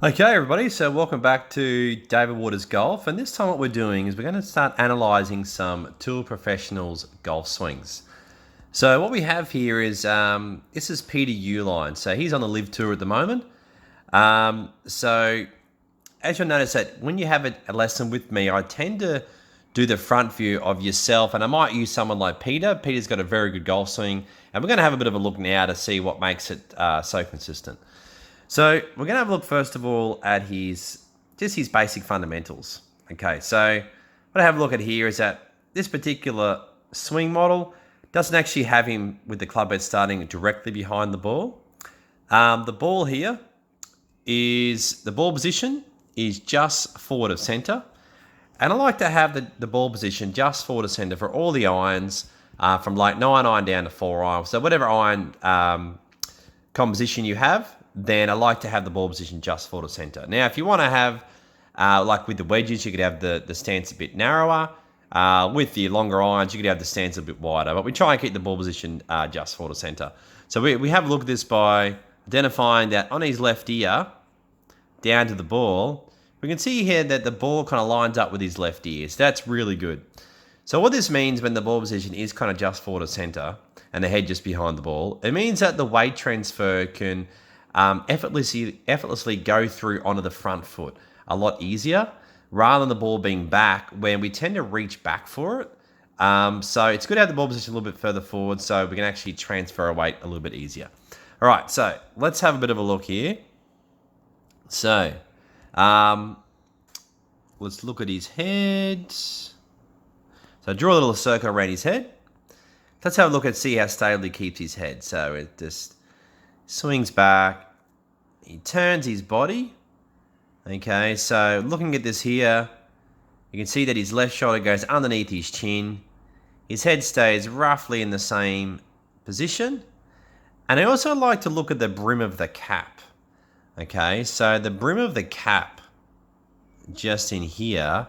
Okay, everybody, so welcome back to David Waters Golf, and this time what we're doing is we're going to start analysing some Tour Professionals golf swings. So what we have here is, this is Peter Uihlein, so he's on the Live Tour at the moment. So as you'll notice that when you have a lesson with me, I tend to do the front view of yourself, and I might use someone like Peter. Peter's got a very good golf swing, and we're going to have a bit of a look now to see what makes it so consistent. So we're going to have a look first of all at his basic fundamentals. Okay, so what I have a look at here is that this particular swing model doesn't actually have him with the club head starting directly behind the ball. The ball here is, the ball position is just forward of center. And I like to have the ball position just forward of center for all the irons from like 9 iron down to 4 iron. So whatever iron composition you have, then I like to have the ball position just forward of center. Now, if you want to have, like with the wedges, you could have the stance a bit narrower. With the longer irons, you could have the stance a bit wider. But we try and keep the ball position just forward of center. So we have a look at this by identifying that on his left ear, down to the ball, we can see here that the ball kind of lines up with his left ear. So that's really good. So what this means when the ball position is kind of just forward of center and the head just behind the ball, it means that the weight transfer can effortlessly go through onto the front foot a lot easier rather than the ball being back when we tend to reach back for it. So it's good to have the ball position a little bit further forward so we can actually transfer our weight a little bit easier. All right, so let's have a bit of a look here. So let's look at his head. So draw a little circle around his head. Let's have a look and see how stable he keeps his head. So it just swings back, he turns his body. Okay, so looking at this here, you can see that his left shoulder goes underneath his chin. His head stays roughly in the same position. And I also like to look at the brim of the cap. Okay, so the brim of the cap, just in here,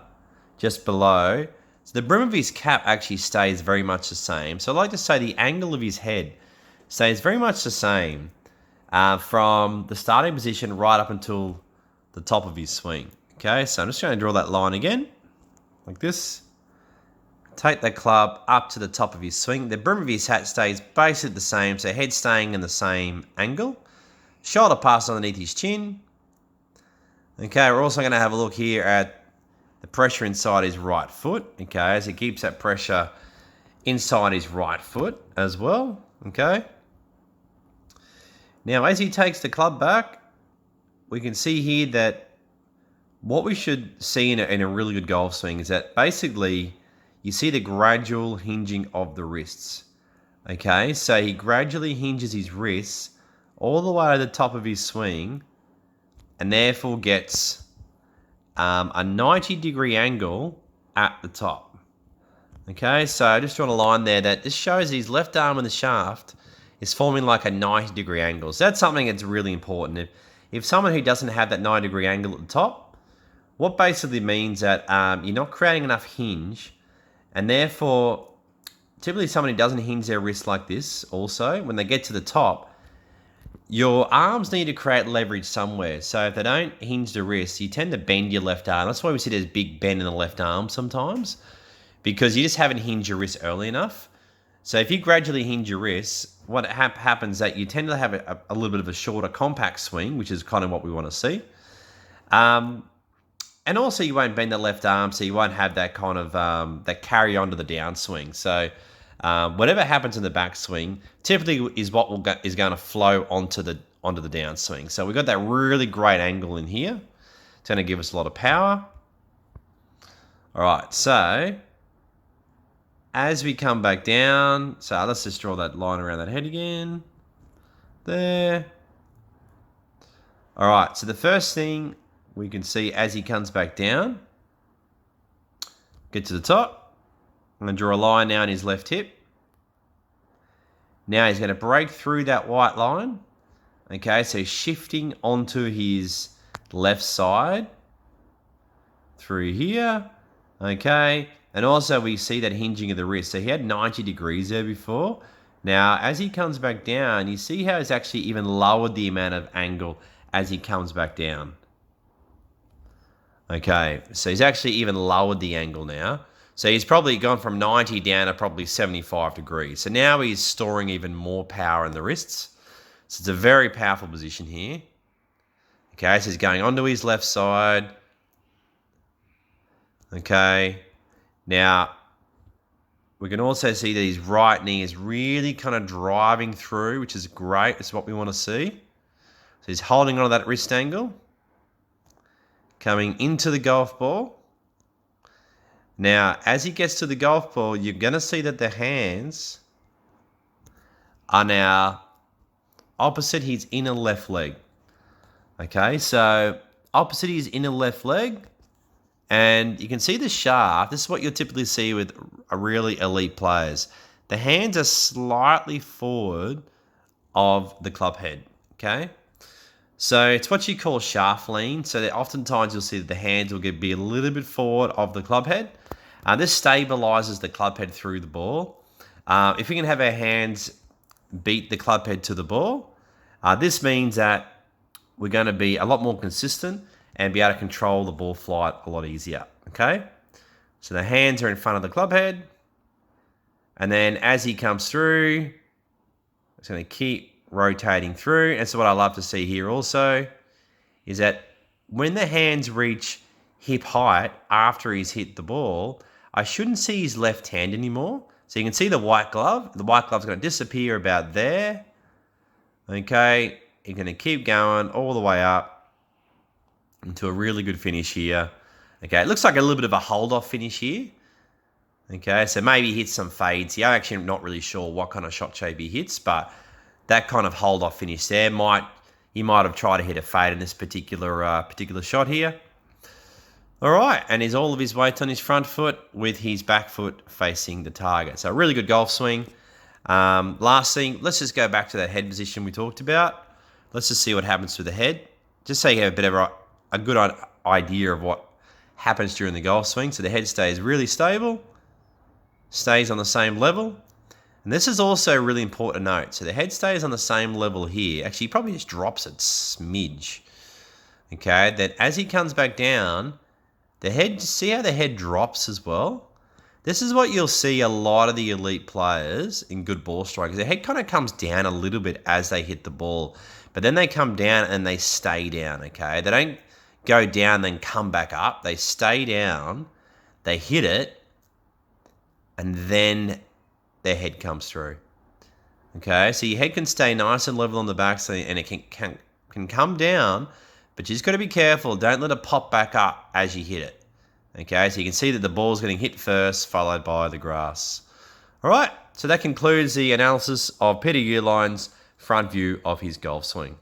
just below, so the brim of his cap actually stays very much the same. So I like to say the angle of his head stays very much the same from the starting position right up until the top of his swing. Okay, so I'm just going to draw that line again, like this. Take the club up to the top of his swing. The brim of his hat stays basically the same, so head staying in the same angle. Shoulder pass underneath his chin. Okay, we're also going to have a look here at the pressure inside his right foot. Okay, as he keeps that pressure inside his right foot as well. Okay. Now, as he takes the club back, we can see here that what we should see in a really good golf swing is that basically you see the gradual hinging of the wrists. Okay, so he gradually hinges his wrists all the way to the top of his swing and therefore gets a 90-degree angle at the top. Okay, so I just drawn a line there that this shows his left arm in the shaft is forming like a 90-degree angle. So that's something that's really important. If someone who doesn't have that 90-degree angle at the top, what basically means that you're not creating enough hinge, and therefore, typically someone who doesn't hinge their wrist like this also, when they get to the top, your arms need to create leverage somewhere. So if they don't hinge the wrist, you tend to bend your left arm. That's why we see there's big bend in the left arm sometimes, because you just haven't hinged your wrist early enough. So if you gradually hinge your wrists, what happens is that you tend to have a little bit of a shorter compact swing, which is kind of what we want to see. And also you won't bend the left arm, so you won't have that kind of, that carry on to the downswing. So whatever happens in the backswing typically is what is going to flow onto the downswing. So we've got that really great angle in here. It's going to give us a lot of power. All right, so as we come back down, so let's just draw that line around that head again. There. All right, so the first thing we can see as he comes back down, get to the top. I'm going to draw a line now in his left hip. Now he's going to break through that white line. Okay, so shifting onto his left side through here. Okay, and also we see that hinging of the wrist. So he had 90 degrees there before. Now, as he comes back down, you see how he's actually even lowered the amount of angle as he comes back down. Okay, so he's actually even lowered the angle now. So he's probably gone from 90 down to probably 75 degrees. So now he's storing even more power in the wrists. So it's a very powerful position here. Okay, so he's going onto his left side. Okay, now we can also see that his right knee is really kind of driving through, which is great. It's what we want to see. So he's holding on to that wrist angle. Coming into the golf ball. Now, as he gets to the golf ball, you're going to see that the hands are now opposite his inner left leg. Okay, so opposite his inner left leg. And you can see the shaft. This is what you'll typically see with a really elite players. The hands are slightly forward of the club head. Okay. So it's what you call shaft lean. So that oftentimes you'll see that the hands will be a little bit forward of the club head. This stabilizes the club head through the ball. If we can have our hands beat the club head to the ball, this means that we're going to be a lot more consistent and be able to control the ball flight a lot easier. Okay, so the hands are in front of the club head, and then as he comes through, it's going to keep rotating through. And so what I love to see here also is that when the hands reach hip height after he's hit the ball, I shouldn't see his left hand anymore. So you can see the white glove. The white glove's going to disappear about there. Okay, you're going to keep going all the way up into a really good finish here. Okay, it looks like a little bit of a hold-off finish here. Okay, so maybe he hits some fades here. I'm actually not really sure what kind of shot shape he hits, but that kind of hold-off finish there he might have tried to hit a fade in this particular shot here. All right, and is all of his weight on his front foot with his back foot facing the target. So a really good golf swing. Last thing, let's just go back to that head position we talked about. Let's just see what happens to the head. Just so you have a good idea of what happens during the golf swing. So the head stays really stable, stays on the same level. And this is also really important to note. So the head stays on the same level here. Actually, he probably just drops a smidge. Okay, then as he comes back down, the head, see how the head drops as well? This is what you'll see a lot of the elite players in good ball strikers. Their head kind of comes down a little bit as they hit the ball, but then they come down and they stay down, okay? They don't go down then come back up. They stay down, they hit it, and then their head comes through. Okay, so your head can stay nice and level on the backswing, and it can come down, but you just got to be careful. Don't let it pop back up as you hit it. Okay, so you can see that the ball's getting hit first, followed by the grass. All right, so that concludes the analysis of Peter Uihlein's front view of his golf swing.